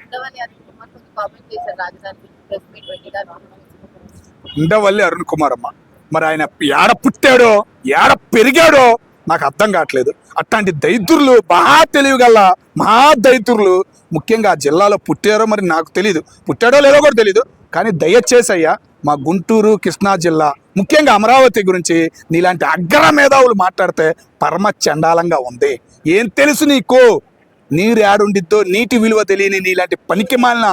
ఉండవల్లి అరుణ్ కుమార్ కొంచెం కామెంట్ చేశారు రాజధాని ప్రెస్ మీట్ పెట్టిగా. ఉండవల్లి అరుణ్ కుమార్ అమ్మ, మరి ఆయన ఏడ పుట్టాడో ఏడ పెరిగాడో నాకు అర్థం కావట్లేదు. అట్లాంటి దైత్రులు, మహా తెలివిగల మహా దైత్రులు ముఖ్యంగా ఆ జిల్లాలో పుట్టారో మరి నాకు తెలీదు, పుట్టాడో లేదో కూడా తెలీదు. కానీ దయచేసి అయ్యా, మా గుంటూరు కృష్ణా జిల్లా ముఖ్యంగా అమరావతి గురించి నీలాంటి అగ్ర మేధావులు మాట్లాడితే పరమ చండాలంగా ఉంది. ఏం తెలుసు నీకు? నీరు ఏడుండిద్దో నీటి విలువ తెలియని నీలాంటి పనికిమాలిన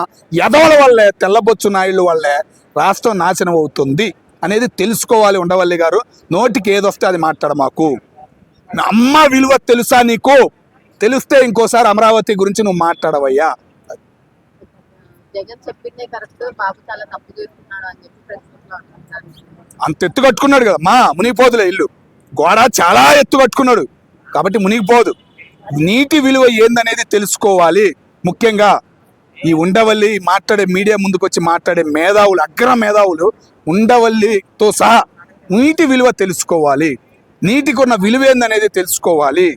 ఎదవల వల్లే, తెల్లబొచ్చు నాయుళ్ళ వల్లే రాష్ట్రం నాశనం అవుతుంది అనేది తెలుసుకోవాలి. ఉండవల్లి గారు, నోటికి ఏదొస్తే అది మాట్లాడ మాకు. అమ్మ విలువ తెలుసా నీకు? తెలిస్తే ఇంకోసారి అమరావతి గురించి నువ్వు మాట్లాడవయ్యా. జగన్ చెప్పిందే కరెక్ట్, బాబు చాలా తప్పు చేస్తున్నాడు అని చెప్పి ప్రెస్ మీట్ లో అంటున్నారు. అంత ఎత్తు కట్టుకున్నాడు కదా మా, మునిగిపోదులే ఇల్లు. గోడ చాలా ఎత్తు కట్టుకున్నాడు కాబట్టి మునిగిపోదు. నీటి విలువ ఏందనేది తెలుసుకోవాలి. ముఖ్యంగా ఈ ఉండవల్లి మాట్లాడే, మీడియా ముందుకు వచ్చి మాట్లాడే మేధావులు, అగ్ర మేధావులు ఉండవల్లితో సహా నీటి విలువ తెలుసుకోవాలి. నీటికి ఉన్న విలువ ఏందనేది తెలుసుకోవాలి.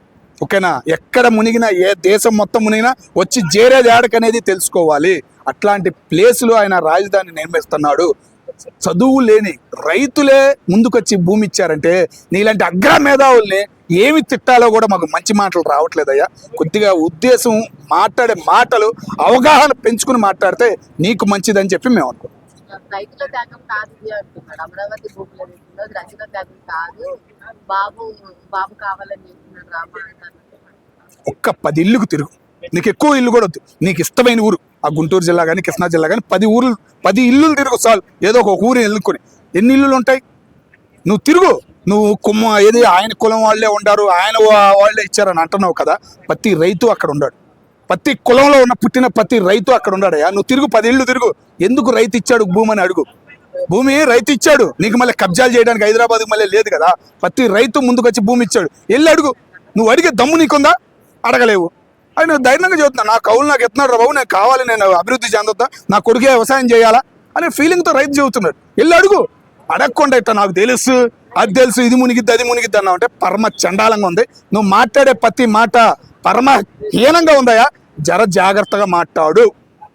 ఓకేనా? ఎక్కడ మునిగినా, ఏ దేశం మొత్తం మునిగినా వచ్చి చేరేది ఏడకనేది తెలుసుకోవాలి. అట్లాంటి ప్లేసులు ఆయన రాజధాని నిర్మిస్తున్నాడు. చదువు లేని రైతులే ముందుకొచ్చి భూమి ఇచ్చారంటే నీలాంటి అగ్ర మేధావుల్ని ఏమి తిట్టాలో కూడా మాకు మంచి మాటలు రావట్లేదయ్యా. కొద్దిగా ఉద్దేశం, మాట్లాడే మాటలు అవగాహన పెంచుకుని మాట్లాడితే నీకు మంచిదని చెప్పి మేము అనుకుంటాం. రైతుల త్యాగం కాదు ఇది అంటున్నాడు. అమరావతి భూముల విషయంలో రైతుల త్యాగం కాదు, బాబు బాబు కావాలని చెప్తున్నాడు రామ. ఒక్క 10 ఇళ్ళుకు తిరుగు, నీకు ఎక్కువ ఇల్లు కూడా వద్దు. నీకు ఇష్టమైన ఊరు ఆ గుంటూరు జిల్లా కానీ కృష్ణా జిల్లా కానీ 10 ఇల్లు తిరుగు చాలు. ఏదో ఒక ఊరు ఎన్నుకొని. ఎన్ని ఇల్లులు ఉంటాయి? నువ్వు తిరుగు. నువ్వు ఏది ఆయన కులం వాళ్ళే ఉండారు, ఆయన వాళ్ళే ఇచ్చారని అంటున్నావు కదా. ప్రతి రైతు అక్కడ ఉన్నాడు. ప్రతి కులంలో ఉన్న పుట్టిన ప్రతి రైతు అక్కడ ఉన్నాడయ్యా. నువ్వు తిరుగు, 10 ఇళ్ళు తిరుగు. ఎందుకు రైతు ఇచ్చాడు భూమి అని అడుగు. భూమి రైతు ఇచ్చాడు, నీకు మళ్ళీ కబ్జాలు చేయడానికి హైదరాబాద్కి మళ్ళీ లేదు కదా. ప్రతి రైతు ముందుకు వచ్చి భూమి ఇచ్చాడు, వెళ్ళి అడుగు. నువ్వు అడిగే దమ్ము నీకుందా? అడగలేవు. అది నువ్వు ధైర్యంగా చెబుతున్నా, నా కౌలు నాకు ఎత్తున్నాడు రా బాబు, నేను కావాలి, నేను అభివృద్ధి చెందొద్దా, నా కొడుకే వ్యవసాయం చేయాలా అనే ఫీలింగ్తో రైతు చెబుతున్నాడు. వెళ్ళి అడుగు. అడగకుండా ఇట్లా నాకు తెలుసు, అది తెలుసు, ఇది మునిగిద్ది అది మునిగిద్ది అన్నావు అంటే పరమ చండాలంగా ఉంది. నువ్వు మాట్లాడే ప్రతి మాట పరమ హీనంగా ఉందయా. జర జాగ్రత్తగా మాట్లాడు.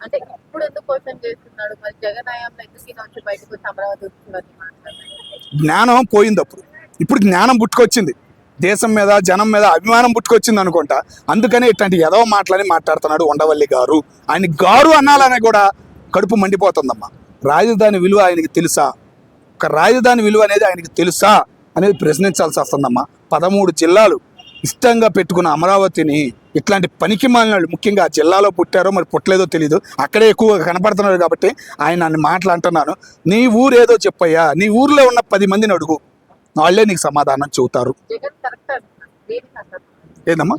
అంటే ఇప్పుడు ఎందుకు క్వశ్చన్ చేస్తున్నాడు మరి? జగన్ హయాంలో ఎందుకు ఈయన వచ్చి బయటకు వచ్చి అమరావతి గురించి మాట్లాడారు? జ్ఞానం పోయింది అప్పుడు, ఇప్పుడు జ్ఞానం పుట్టుకొచ్చింది. దేశం మీద, జనం మీద అభిమానం పుట్టుకొచ్చింది అనుకుంటా. అందుకనే ఇట్లాంటి ఎదవ మాటలని మాట్లాడుతున్నాడు ఉండవల్లి గారు. ఆయన గారు అనాలనే కూడా కడుపు మండిపోతుందమ్మా. రాజధాని విలువ ఆయనకి తెలుసా? ఒక రాజధాని విలువ అనేది ఆయనకి తెలుసా అనేది ప్రశ్నించాల్సి వస్తుందమ్మా. 13 జిల్లాలు ఇష్టంగా పెట్టుకున్న అమరావతిని ఇట్లాంటి పనికి మాలినాడు, ముఖ్యంగా ఆ జిల్లాలో పుట్టారో మరి పుట్టలేదో తెలీదు, అక్కడే ఎక్కువగా కనపడుతున్నారు కాబట్టి ఆయన నన్ను మాట్లాడుతున్నాను. నీ ఊరు ఏదో చెప్పయ్యా, నీ ఊర్లో ఉన్న 10 మందిని అడుగు, వాళ్ళే నీకు సమాధానం చెబుతారు. ఏందమ్మా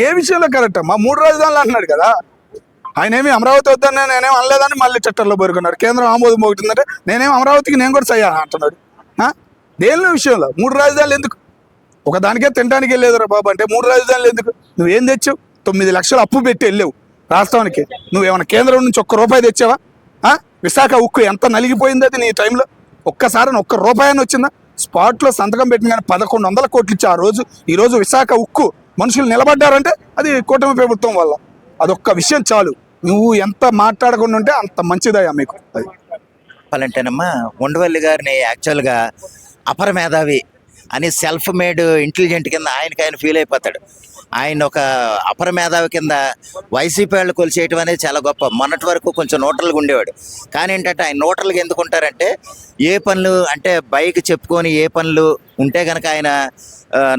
ఏ విషయంలో కరెక్ట్ అమ్మా? 3 రాజధానులు అంటున్నాడు కదా ఆయన. ఏమి అమరావతి వద్దని నేనేం అనలేదని మళ్ళీ చట్టంలో పేర్కొన్నాడు. కేంద్రం ఆమోదం పోతుందంటే నేనేం అమరావతికి నేను కూడా సయ్యాను అంటున్నాడు. దేని విషయంలో 3 రాజధానులు ఎందుకు? ఒకదానికే తినడానికి వెళ్ళేదురా బాబు అంటే 3 రాజధానులు ఎందుకు? నువ్వేం తెచ్చావు? 9 లక్షలు అప్పు పెట్టి వెళ్ళావు రాష్ట్రానికి. నువ్వేమైనా కేంద్రం నుంచి ₹1 తెచ్చావా? విశాఖ ఉక్కు ఎంత నలిగిపోయింది అది నీ టైంలో? ఒక్కసారి ₹1 అని వచ్చిందా? స్పాట్లో సంతకం పెట్టిన కానీ 1100 కోట్లు ఇచ్చి ఆ రోజు, ఈరోజు విశాఖ ఉక్కు మనుషులు నిలబడ్డారంటే అది కూటమి ప్రభుత్వం వల్ల. అదొక్క విషయం చాలు. నువ్వు ఎంత మాట్లాడకుండా ఉంటే అంత మంచిదయ్యా మీకు. అది చెప్పాలంటేనమ్మా, ఉండవల్లి గారిని యాక్చువల్గా అపర మేధావి అని సెల్ఫ్ మేడ్ ఇంటెలిజెంట్ కింద ఆయన ఫీల్ అయిపోతాడు. ఆయన ఒక అపర మేధావి కింద వైసీపీ వాళ్ళు కొలిచేయటం అనేది చాలా గొప్ప. మొన్నటి వరకు కొంచెం న్యూట్రల్గా ఉండేవాడు. కానీ ఏంటంటే ఆయన న్యూట్రల్గా ఎందుకు ఉంటారంటే, ఏ పనులు అంటే బైక్ చెప్పుకొని ఏ పనులు ఉంటే కనుక ఆయన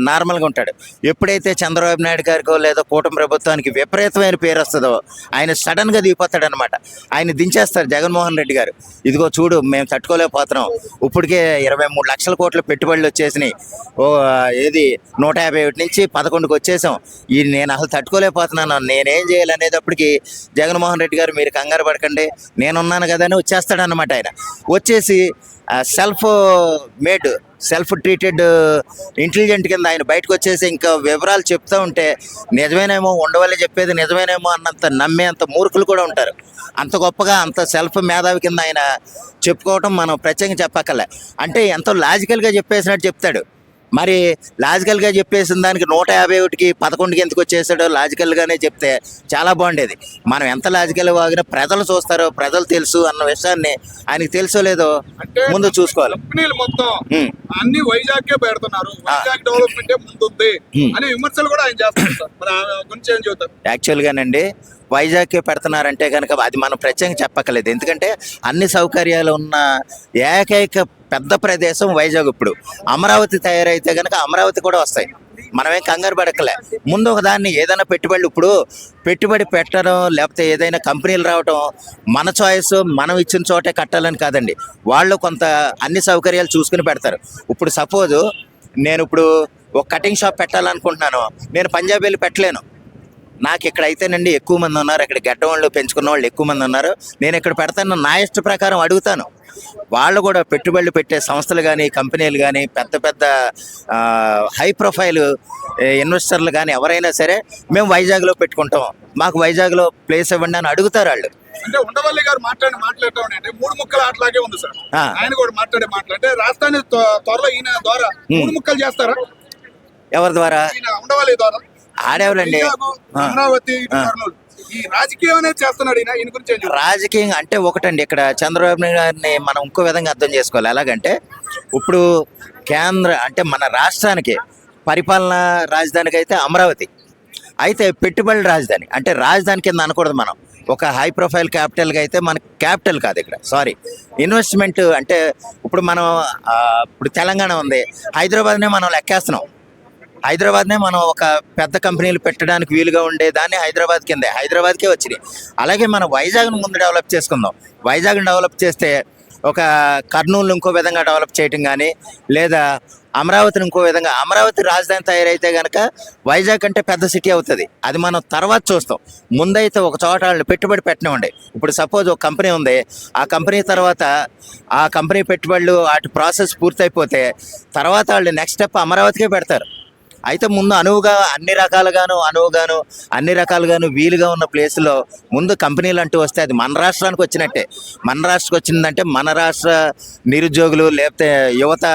నార్మల్గా ఉంటాడు. ఎప్పుడైతే చంద్రబాబు నాయుడు గారికో లేదా కూటమి ప్రభుత్వానికి విపరీతమైన పేరు వస్తుందో ఆయన సడన్గా దిగిపోతాడు అనమాట. ఆయన దించేస్తారు జగన్మోహన్ రెడ్డి గారు. ఇదిగో చూడు, మేము తట్టుకోలేకపోతున్నాం, ఇప్పటికే 23 లక్షల కోట్ల పెట్టుబడులు వచ్చేసినాయి, ఏది 151 నుంచి 11కి వచ్చేసాం, నేను అసలు తట్టుకోలేకపోతున్నాను, నేనేం చేయాలనేటప్పటికి జగన్మోహన్ రెడ్డి గారు మీరు కంగారు పడకండి, నేనున్నాను కదా అని వచ్చేస్తాడనమాట. ఆయన వచ్చేసి సెల్ఫ్ ట్రీటెడ్ ఇంటెలిజెంట్ కింద ఆయన బయటకు వచ్చేసి ఇంకా వివరాలు చెప్తూ ఉంటే నిజమేనేమో, ఉండవల్లి చెప్పేది నిజమేనేమో అన్నంత నమ్మే అంత మూర్ఖులు కూడా ఉంటారు. అంత గొప్పగా అంత సెల్ఫ్ మేధావి కింద ఆయన చెప్పుకోవటం మనం ప్రత్యేకంగా చెప్పక్కర్లే. అంటే ఎంతో లాజికల్గా చెప్పేసినట్టు చెప్తాడు. మరి లాజికల్గా చెప్పేసిన దానికి 151కి 11కి ఎందుకు వచ్చేసాడో లాజికల్గానే చెప్తే చాలా బాగుండేది. మనం ఎంత లాజికల్ వాగినా ప్రజలు చూస్తారో, ప్రజలు తెలుసు అన్న విషయాన్ని ఆయనకి తెలుసో లేదో ముందు చూసుకోవాలి. కంపెనీలు మొత్తం ఉమ్. అన్ని వైజాగ్కే పెడుతున్నారు, వైజాగ్ డెవలప్మెంట్ ముందుంది అనే విమర్శలు కూడా ఆయన చేస్తున్నారు సార్. మరి ఆ గురించి ఏం చెబుతారు? యాక్చువల్గానండి వైజాగ్కే పెడుతున్నారంటే కనుక అది మనం ప్రత్యేకంగా చెప్పక్కర్లేదు. ఎందుకంటే అన్ని సౌకర్యాలు ఉన్న ఏకైక పెద్ద ప్రదేశం వైజాగ్. ఇప్పుడు అమరావతి తయారైతే కనుక అమరావతి కూడా వస్తాయి, మనమేం కంగారు పడక్కలే. ముందు ఒక దాన్ని ఏదైనా పెట్టుబడులు, ఇప్పుడు పెట్టుబడి పెట్టడం లేకపోతే ఏదైనా కంపెనీలు రావటం మన చాయిస్, మనం ఇచ్చిన చోటే కట్టాలని కాదండి. వాళ్ళు కొంత అన్ని సౌకర్యాలు చూసుకుని పెడతారు. ఇప్పుడు సపోజ్ నేను ఇప్పుడు ఒక కటింగ్ షాప్ పెట్టాలనుకుంటున్నాను, నేను పంజాబ్ వెళ్ళి పెట్టలేను. నాకు ఇక్కడ అయితేనండి ఎక్కువ మంది ఉన్నారు, ఇక్కడ గడ్డ వాళ్ళు పెంచుకున్న వాళ్ళు ఎక్కువ మంది ఉన్నారు, నేను ఇక్కడ పెడతాను, నా ఇష్ట ప్రకారం అడుగుతాను. వాళ్ళు కూడా పెట్టుబడులు పెట్టే సంస్థలు కానీ కంపెనీలు కానీ పెద్ద పెద్ద హై ప్రొఫైల్ ఇన్వెస్టర్లు కానీ ఎవరైనా సరే మేము వైజాగ్లో పెట్టుకుంటాం, మాకు వైజాగ్లో ప్లేస్ ఇవ్వండి అని అడుగుతారు వాళ్ళు. అంటే ఉండవల్లి గారు మాట్లాడటం అంటే 3 ముక్కల ఆటలాగే ఉంది సార్. ఆయన కూడా మాట్లాడే రాజధాని త్వరలో ఈయన ద్వారా 3 ముక్కలు చేస్తారా? ఎవరి ద్వారా? ఉండవల్లి ద్వారా. ఆడేవాళ్ళండి అమరావతి ఈ రాజకీయం అనేది చేస్తున్నాడు ఈయన గురించి. రాజకీయం అంటే ఒకటండి, ఇక్కడ చంద్రబాబు నాయుడు గారిని మనం ఇంకో విధంగా అర్థం చేసుకోవాలి. ఎలాగంటే ఇప్పుడు కేంద్ర అంటే మన రాష్ట్రానికి పరిపాలనా రాజధానికి అయితే అమరావతి, అయితే పెట్టుబడుల రాజధాని అంటే రాజధాని కింద అనకూడదు. మనం ఒక హై ప్రొఫైల్ క్యాపిటల్గా అయితే మనకి క్యాపిటల్ కాదు ఇక్కడ, సారీ ఇన్వెస్ట్మెంట్. అంటే ఇప్పుడు మనం ఇప్పుడు తెలంగాణ ఉంది, హైదరాబాద్నే మనం లెక్కేస్తున్నాం. హైదరాబాద్నే మనం ఒక పెద్ద కంపెనీలు పెట్టడానికి వీలుగా ఉండే దాన్ని హైదరాబాద్ కిందే, హైదరాబాద్కే వచ్చినాయి. అలాగే మనం వైజాగ్ను ముందు డెవలప్ చేసుకుందాం. వైజాగ్ని డెవలప్ చేస్తే ఒక కర్నూలు ఇంకో విధంగా డెవలప్ చేయటం కానీ, లేదా అమరావతిని ఇంకో విధంగా, అమరావతి రాజధాని తయారైతే కనుక వైజాగ్ అంటే పెద్ద సిటీ అవుతుంది. అది మనం తర్వాత చూస్తాం. ముందైతే ఒక చోట వాళ్ళు పెట్టుబడి పెట్టనివ్వండి. ఇప్పుడు సపోజ్ ఒక కంపెనీ ఉంది, ఆ కంపెనీ తర్వాత ఆ కంపెనీ పెట్టుబడులు వాటి ప్రాసెస్ పూర్తయిపోతే తర్వాత వాళ్ళు నెక్స్ట్ స్టెప్ అమరావతికే పెడతారు. అయితే ముందు అన్ని రకాలుగాను వీలుగా ఉన్న ప్లేస్లో ముందు కంపెనీలు అంటూ వస్తే అది మన రాష్ట్రానికి వచ్చినట్టే. మన రాష్ట్రానికి వచ్చిందంటే మన రాష్ట్ర నిరుద్యోగులు లేకపోతే యువత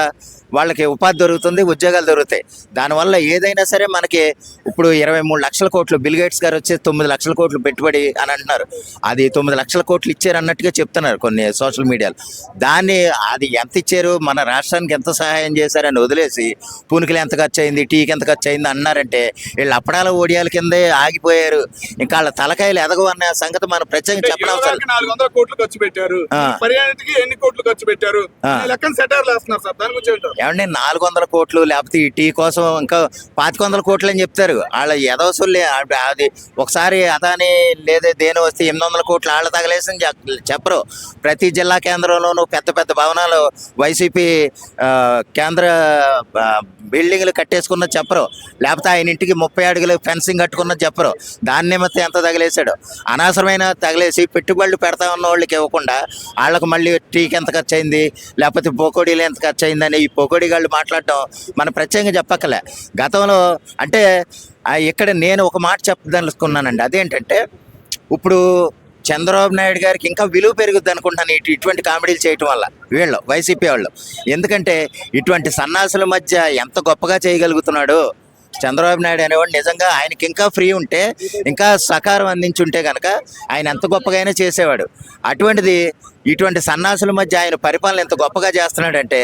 వాళ్ళకి ఉపాధి దొరుకుతుంది, ఉద్యోగాలు దొరుకుతాయి. దానివల్ల ఏదైనా సరే మనకి ఇప్పుడు 23 లక్షల కోట్లు బిల్ గేట్స్ గారు వచ్చి 9 లక్షల కోట్లు పెట్టుబడి అని అంటున్నారు. అది 9 లక్షల కోట్లు ఇచ్చారు అన్నట్టుగా చెప్తున్నారు కొన్ని సోషల్ మీడియాలో. దాన్ని అది ఎంత ఇచ్చారు, మన రాష్ట్రానికి ఎంత సహాయం చేశారని వదిలేసి పూనికలు ఎంత ఖర్చు అయింది, టీకి ఎంత ఖర్చు అయింది అన్నారంటే వీళ్ళు అప్పడాల ఓడియాల కిందే ఆగిపోయారు. ఇంకా వాళ్ళ తలకాయలు ఎదగవు అన్న సంగతి మనం ప్రత్యేకంగా చెప్పడం. 400 కోట్లు ఖర్చు పెట్టారు, పర్యాటనకి ఎన్ని కోట్లు ఖర్చు పెట్టారు, లెక్కన సెటర్లు వేస్తున్నారు సార్. దాని గురించి ఏమంటే 400 కోట్లు లేకపోతే ఈ టీ కోసం ఇంకా 500 కోట్లు అని చెప్తారు. వాళ్ళ ఎదవసులే. అది ఒకసారి అదాని లేదా దేని వస్తే 800 కోట్లు వాళ్ళ తగలేసి చెప్పరు. ప్రతి జిల్లా కేంద్రంలోనూ పెద్ద పెద్ద భవనాలు వైసీపీ కేంద్ర బిల్డింగ్లు కట్టేసుకున్న చెప్పరు. లేకపోతే ఆయన ఇంటికి 30 అడుగులు ఫెన్సింగ్ కట్టుకున్న చెప్పరు. దాన్ని మొత్తం ఎంత తగిలేశాడు. అనవసరమైన తగిలేసి పెట్టుబడులు పెడతా ఉన్న వాళ్ళకి ఇవ్వకుండా వాళ్ళకు మళ్ళీ టీకి ఎంత ఖర్చు అయింది లేకపోతే పోకోడీలు ఎంత ఖర్చు అయిందని ఈ పొకోడి గాళ్ళు మాట్లాడటం మనం ప్రత్యేకంగా చెప్పక్కలే. గతంలో అంటే ఇక్కడ నేను ఒక మాట చెప్పదలుచుకున్నానండి. అదేంటంటే ఇప్పుడు చంద్రబాబు నాయుడు గారికి ఇంకా విలువ పెరుగుద్ది అనుకుంటాను ఇటువంటి కామెడీలు చేయటం వల్ల వీళ్ళు వైసీపీ వాళ్ళు. ఎందుకంటే ఇటువంటి సన్నాసుల మధ్య ఎంత గొప్పగా చేయగలుగుతున్నాడు చంద్రబాబు నాయుడు అనేవాడు. నిజంగా ఆయనకి ఇంకా ఫ్రీ ఉంటే, ఇంకా సహకారం అందించుంటే కనుక ఆయన ఎంత గొప్పగా చేసేవాడు. అటువంటిది ఇటువంటి సన్నాసుల మధ్య ఆయన పరిపాలన ఎంత గొప్పగా చేస్తున్నాడంటే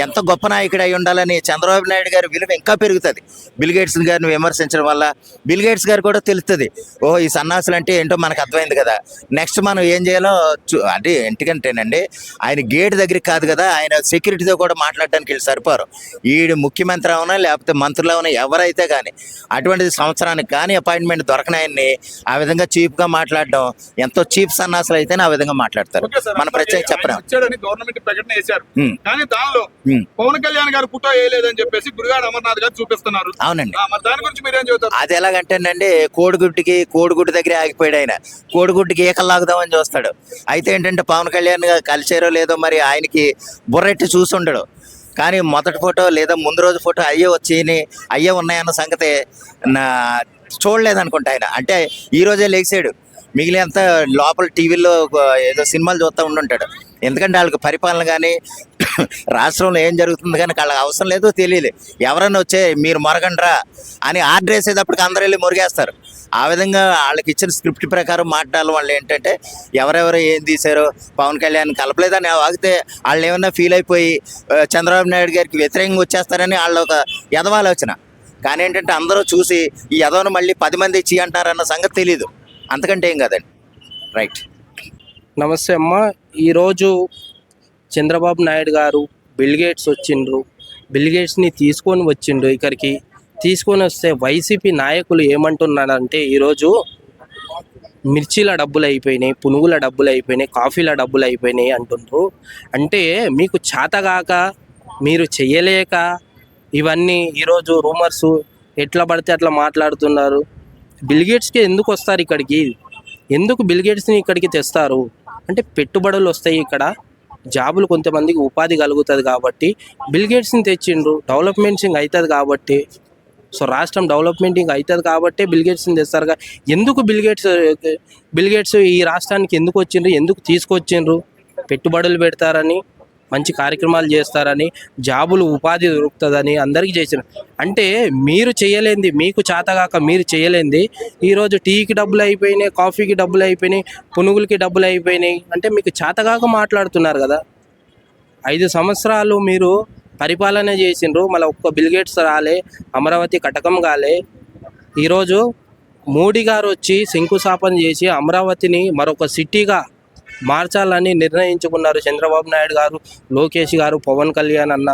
ఎంత గొప్ప నాయకుడు అయి ఉండాలని చంద్రబాబు నాయుడు గారి విలువ ఇంకా పెరుగుతుంది. బిల్ గేట్స్ గారిని విమర్శించడం వల్ల బిల్ గేట్స్ గారు కూడా తెలుస్తుంది, ఓ ఈ సన్నాసులు అంటే ఏంటో మనకు అర్థమైంది కదా, నెక్స్ట్ మనం ఏం చేయాలో అంటే ఎందుకంటేనండి ఆయన గేట్ దగ్గరికి కాదు కదా, ఆయన సెక్యూరిటీతో కూడా మాట్లాడడానికి వీళ్ళు సరిపోరు. ఈడు ముఖ్యమంత్రి అవునా లేకపోతే మంత్రులు అవునా ఎవరైతే కానీ అటువంటిది సంవత్సరానికి కానీ అపాయింట్మెంట్ దొరకనాయన్ని ఆ విధంగా చీప్గా మాట్లాడడం, ఎంతో చీప్ సన్నాసులు అయితేనే ఆ విధంగా మాట్లాడతారు. మన ప్రత్యేక చెప్పడం గవర్నమెంట్ ప్రకటన చేశారు, కానీ దానిలో పవన్ కళ్యాణ్ గారు ఫోటో వేయలేదని చెప్పేసి గురుగాడు అమర్నాథ్ గారు చూపిస్తున్నారు. అవునండి, దాని గురించి మీరేం చెబుతారు? అది ఎలాగంటేనండి కోడిగుడ్డు దగ్గర ఆగిపోయాడు. ఆయన కోడిగుడ్డుకి ఏకలాగుదామని చూస్తాడు. అయితే ఏంటంటే పవన్ కళ్యాణ్ గారు కలిసారో లేదో మరి ఆయనకి బుర్రెట్టి చూసుండడు. కానీ మొదటి ఫోటో లేదా ముందు రోజు ఫోటో అయ్యే ఉన్నాయన్న సంగతి చూడలేదనుకుంటా ఆయన. అంటే ఈ రోజే లేచాడు, మిగిలినంత లోపల టీవీలో ఏదో సినిమాలు చూస్తూ ఉండుంటాడు. ఎందుకంటే వాళ్ళకి పరిపాలన కానీ రాష్ట్రంలో ఏం జరుగుతుంది కానీ వాళ్ళకి అవసరం లేదో తెలియదు. ఎవరన్నా వచ్చే మీరు మొరగండ్రా అని ఆర్డర్ వేసేటప్పటికి అందరూ వెళ్ళి మురిగేస్తారు. ఆ విధంగా వాళ్ళకి ఇచ్చిన స్క్రిప్ట్ ప్రకారం మాట్లాడాలి. వాళ్ళు ఏంటంటే ఎవరెవరు ఏం తీశారో పవన్ కళ్యాణ్ కలపలేదని ఆగితే వాళ్ళు ఏమన్నా ఫీల్ అయిపోయి చంద్రబాబు నాయుడు గారికి వ్యతిరేకంగా వచ్చేస్తారని వాళ్ళ ఒక ఎదవాలోచన. కానీ ఏంటంటే అందరూ చూసి ఈ ఎదవను మళ్ళీ 10 మంది ఇచ్చి అంటారన్న సంగతి తెలీదు. అంతకంటే ఏం కాదండి. రైట్. నమస్తే అమ్మ. ఈరోజు చంద్రబాబు నాయుడు గారు బిల్ గేట్స్ వచ్చిండ్రు. బిల్ గేట్స్ని తీసుకొని వచ్చిండ్రు. ఇక్కడికి తీసుకొని వస్తే వైసీపీ నాయకులు ఏమంటున్నారంటే ఈరోజు మిర్చీల డబ్బులు అయిపోయినాయి, పునుగుల డబ్బులు అయిపోయినాయి, కాఫీల డబ్బులు అయిపోయినాయి అంటుండ్రు. అంటే మీకు చేతగాక, మీరు చెయ్యలేక ఇవన్నీ ఈరోజు రూమర్స్ ఎట్లా పడితే అట్లా మాట్లాడుతున్నారు. బిల్ గేట్స్కి ఎందుకు వస్తారు ఇక్కడికి? ఎందుకు బిల్ గేట్స్ని ఇక్కడికి తెస్తారు అంటే పెట్టుబడులు వస్తాయి, ఇక్కడ జాబులు కొంతమందికి ఉపాధి కలుగుతుంది కాబట్టి బిల్ గేట్స్ని తెచ్చిండ్రు. డెవలప్మెంటింగ్ అవుతుంది కాబట్టి, సో రాష్ట్రం డెవలప్మెంటింగ్ అవుతుంది కాబట్టి బిల్ గేట్స్ని తెస్తారు. ఎందుకు బిల్ గేట్స్ ఈ రాష్ట్రానికి ఎందుకు వచ్చిండ్రు, ఎందుకు తీసుకొచ్చిండ్రు? పెట్టుబడులు పెడతారని, మంచి కార్యక్రమాలు చేస్తారని, జాబులు ఉపాధి దొరుకుతుందని అందరికీ చేసిన. అంటే మీరు చేయలేంది, మీకు చేతగాక మీరు చేయలేంది ఈరోజు టీకి డబ్బులు అయిపోయినాయి, కాఫీకి డబ్బులు అయిపోయినాయి, పునుగులకి డబ్బులు అయిపోయినాయి అంటే మీకు చేతగాక మాట్లాడుతున్నారు కదా. 5 సంవత్సరాలు మీరు పరిపాలన చేసిండ్రు, మళ్ళీ ఒక్క బిల్ గేట్స్ రాలే, అమరావతి కటకం కాలే. ఈరోజు మోడీ గారు వచ్చి శంకుస్థాపన చేసి అమరావతిని మరొక సిటీగా మార్చాలని నిర్ణయించుకున్నారు. చంద్రబాబు నాయుడు గారు, లోకేష్ గారు, పవన్ కళ్యాణ్ అన్న.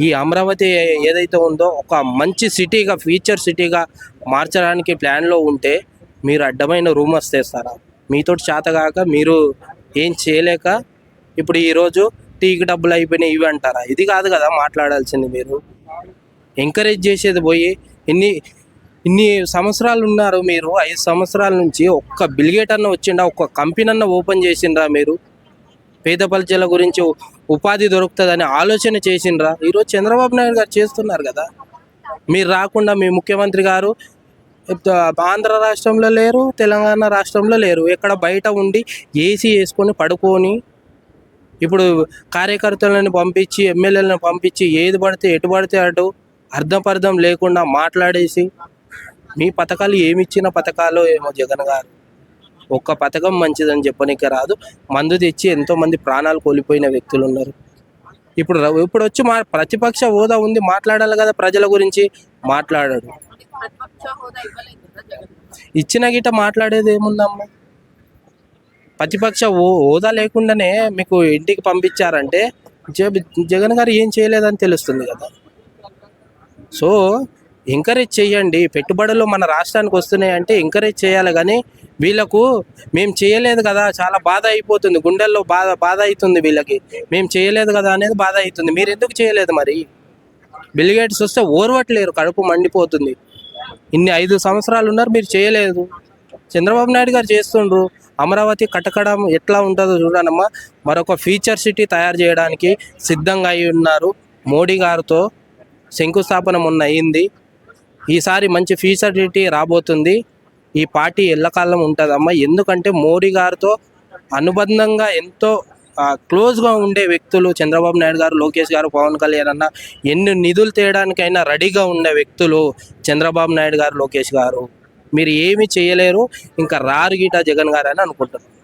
ఈ అమరావతి ఏదైతే ఉందో ఒక మంచి సిటీగా, ఫ్యూచర్ సిటీగా మార్చడానికి ప్లాన్లో ఉంటే మీరు అడ్డమైన రూమర్స్ తెస్తారా? మీతో చేతగాక మీరు ఏం చేయలేక ఇప్పుడు ఈరోజు టీకి డబ్బులు అయిపోయినాయి ఇవి అంటారా? ఇది కాదు కదా మాట్లాడాల్సింది. మీరు ఎంకరేజ్ చేసేది పోయి ఇన్ని సంవత్సరాలు ఉన్నారు మీరు. 5 సంవత్సరాల నుంచి ఒక్క బిల్ గేట్ అన్న వచ్చిండా, ఒక్క కంపెనీ అన్న ఓపెన్ చేసిండ్రా? మీరు పేద ప్రజల గురించి ఉపాధి దొరుకుతుందని ఆలోచన చేసిండ్రా? ఈరోజు చంద్రబాబు నాయుడు గారు చేస్తున్నారు కదా. మీరు రాకుండా మీ ముఖ్యమంత్రి గారు ఆంధ్ర రాష్ట్రంలో లేరు, తెలంగాణ రాష్ట్రంలో లేరు, ఎక్కడ బయట ఉండి ఏసీ వేసుకొని పడుకొని ఇప్పుడు కార్యకర్తలను పంపించి, ఎమ్మెల్యేలను పంపించి ఏది పడితే ఎటు పడితే అటు అర్థం లేకుండా మాట్లాడేసి మీ పథకాలు ఏమిచ్చిన పథకాలు ఏమో జగన్ గారు. ఒక్క పథకం మంచిదని చెప్పనీకి రాదు. మందు తెచ్చి ఎంతోమంది ప్రాణాలు కోల్పోయిన వ్యక్తులు ఉన్నారు. ఇప్పుడు వచ్చి ప్రతిపక్ష హోదా ఉంది, మాట్లాడాలి కదా ప్రజల గురించి. మాట్లాడాడు. ప్రతిపక్ష హోదా ఇవ్వలేదు కదా జగన్. ఇచ్చిన గిట్ట మాట్లాడేది ఏముందమ్మా? ప్రతిపక్ష హోదా లేకుండానే మీకు ఇంటికి పంపించారంటే జగన్ గారు ఏం చేయలేదని తెలుస్తుంది కదా. సో ఎంకరేజ్ చేయండి. పెట్టుబడులు మన రాష్ట్రానికి వస్తున్నాయి అంటే ఎంకరేజ్ చేయాలి. కానీ వీళ్ళకు మేము చేయలేదు కదా, చాలా బాధ అయిపోతుంది, గుండెల్లో బాధ అవుతుంది వీళ్ళకి. మేము చేయలేదు కదా అనేది బాధ అవుతుంది. మీరు ఎందుకు చేయలేదు మరి? బిల్ గేట్స్ వస్తే ఓర్వట్లేరు, కడుపు మండిపోతుంది. ఇన్ని 5 సంవత్సరాలు ఉన్నారు, మీరు చేయలేదు. చంద్రబాబు నాయుడు గారు చేస్తుండ్రు. అమరావతి కట్టకడం ఎట్లా ఉంటుందో చూడనమ్మా. మరొక ఫ్యూచర్ సిటీ తయారు చేయడానికి సిద్ధంగా అయి ఉన్నారు. మోడీ గారితో శంకుస్థాపన మొన్న అయింది. ఈసారి మంచి ఫ్యూచర్ సిటీ రాబోతుంది. ఈ పార్టీ ఎల్లకాలం ఉంటుందమ్మా. ఎందుకంటే మోడీ గారితో అనుబంధంగా ఎంతో క్లోజ్గా ఉండే వ్యక్తులు చంద్రబాబు నాయుడు గారు, లోకేష్ గారు, పవన్ కళ్యాణ్ అన్న. ఎన్ని నిధులు తేయడానికైనా రెడీగా ఉండే వ్యక్తులు చంద్రబాబు నాయుడు గారు, లోకేష్ గారు. మీరు ఏమీ చేయలేరు, ఇంకా రారు గీట జగన్ గారు అని అనుకుంటున్నారు.